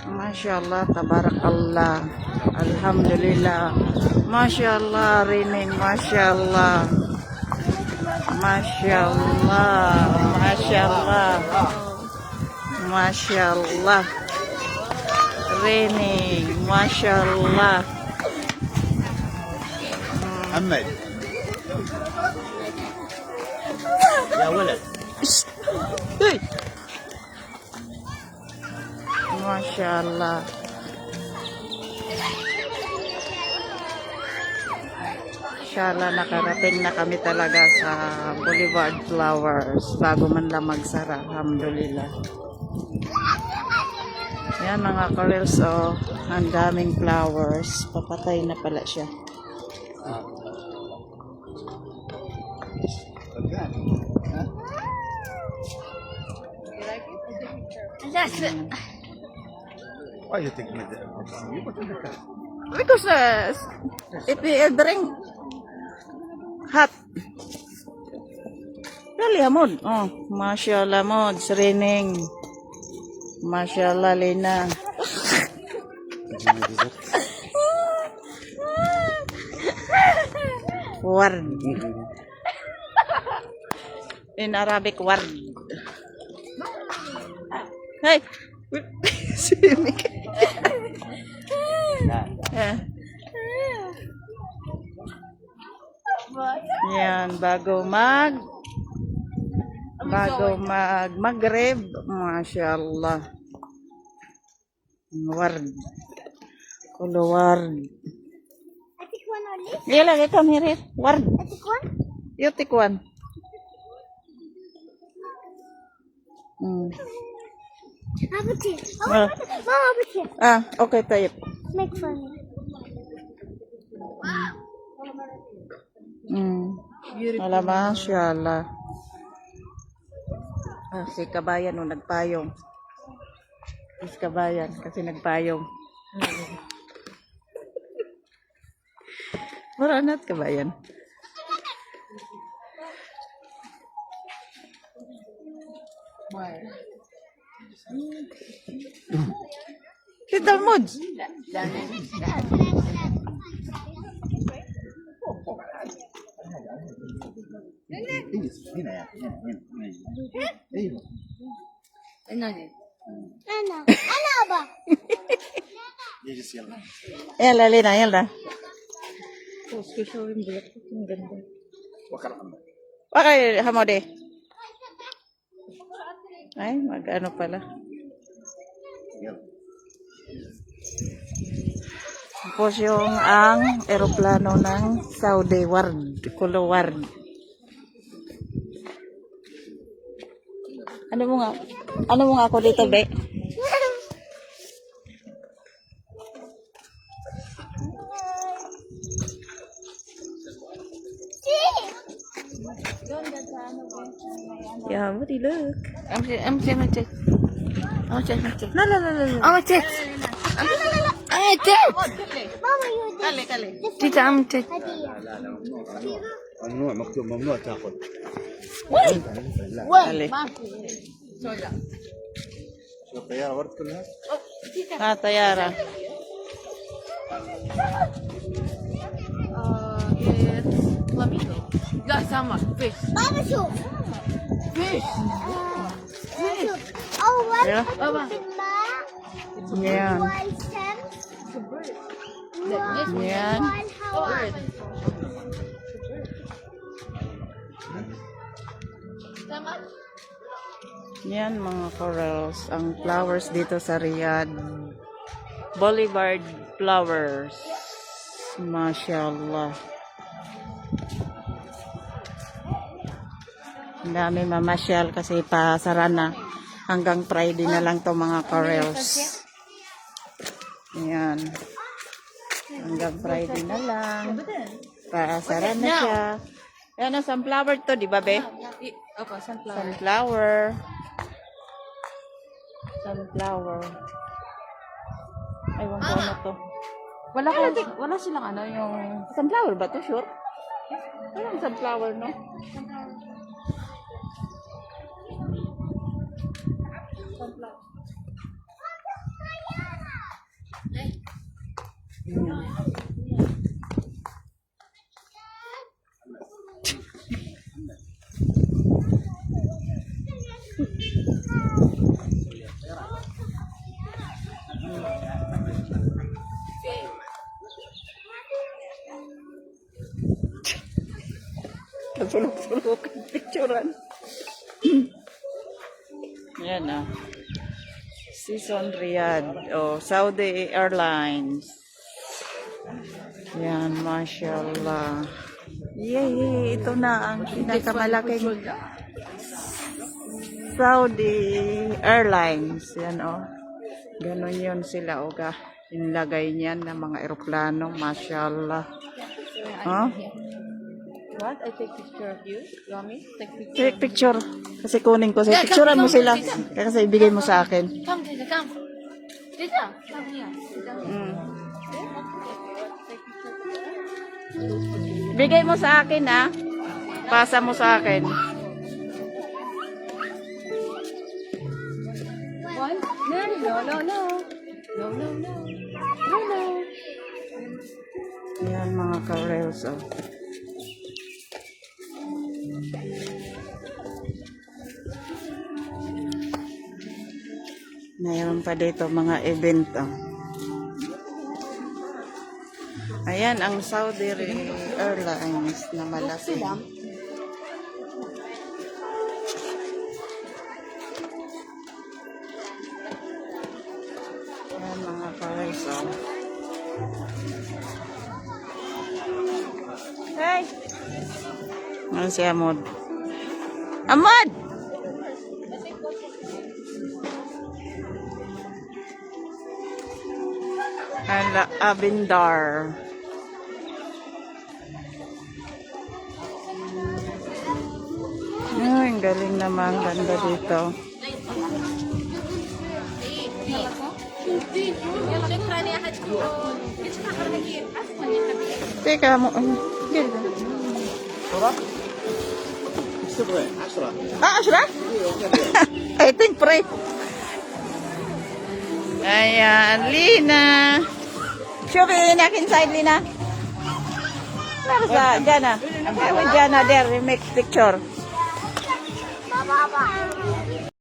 Mashallah, tabarakallah. Alhamdulillah. Mashallah, Rining, mashallah. Mashallah, mashallah. Mashallah. Rining, mashallah. محمد يا ولد Hey. Mashallah. Inshallah, nakarating na kami talaga sa Boulevard Flowers bago man lang magsara. Alhamdulillah. Yan mga corals, oh, ang daming flowers. Papatay na pala siya. Why you think with Because it will bring hot. Dali hamod. Oh, mashallah mod, Rining. Mashallah Lena. Ward. In Arabic, ward. Hey. Sumik. Yan, bago Maghrib, mashallah. Ward. Kulo ward. Yala, come here. Ward. You take one. Ah, okay, tayo. Make for me. Wala, mashallah. Ah, si Kabayan no, nagpayong. Si Kabayan kasi nagpayong. Maranat Kabayan. Kita mood. هنا ايوه أنا أبا. يجلس يلا Yala, Lina, yala. وكر محمد Bakay hamode. Ay, mag-ano pala. يلا Tapos yung ang eroplano ng Saudi Ward, Kulo Ward. Ano mo nga ako dito, be? Yeah, what do you look? I'm check. No. I'm check. ماما يودي. Kali. Tita, I'm check. هدية. ممنوع مكتوب ممنوع تاخذ Kali. شو الطياره ورد كلها Ah, Tayara. It's flamingo. Got salmon, fish. ماما شوف. Fish. شوف. أول Yeah. حاجة في الماء. Yan. والشمس. Yan. والهواء. Yan mga corals. Ang flowers dito sa Riyadh. Boulevard Flowers. Mashallah. Ang dami mamasyal kasi pasara na. Hanggang Friday na lang to mga corals. Yan. Hanggang Friday na lang. Pasara na siya. Yan ang sunflower to, di ba, be? Opo, sunflower. Sunflower. Aywan ko ano to. Wala silang ano yung... Sunflower ba to? Sure? Walang sunflower, no? Sulok-sulok ang picturean. Yan ah. Season Riyadh. Oh, Saudi Airlines. Yan, mashallah. Yay, ito na ang pinakamalaking Saudi Airlines. Yan oh. Ganon yun sila oh. Inlagay niyan ng mga eroplano. Mashallah. Huh? What? I take picture of you? You want me? Take picture. Take picture. Kasi kunin ko. Picturean mo sila. Kasi ibigay mo sa akin. Come, Tita, come. Tita, come here. Tita. Bigay mo sa akin ha. Pasa mo sa akin. One? No, no, no, no. No, no, no. No, no. Yan mga ka-rails oh. Mayroon pa dito mga event oh. Ayan ang Saudi Airlines na malaki. Ayan mga ka-rails oh. Hey! Ano si Amod? Amod! Ala, Abindar. Ay, ang galing naman. Ganda dito. Teka mo. صفر 10 Ah, Ashra? I think pray. Ayan, Lina. Shubi, nakin side, Lina. Where is Jana? Okay, with Jana there, we make picture. Baba.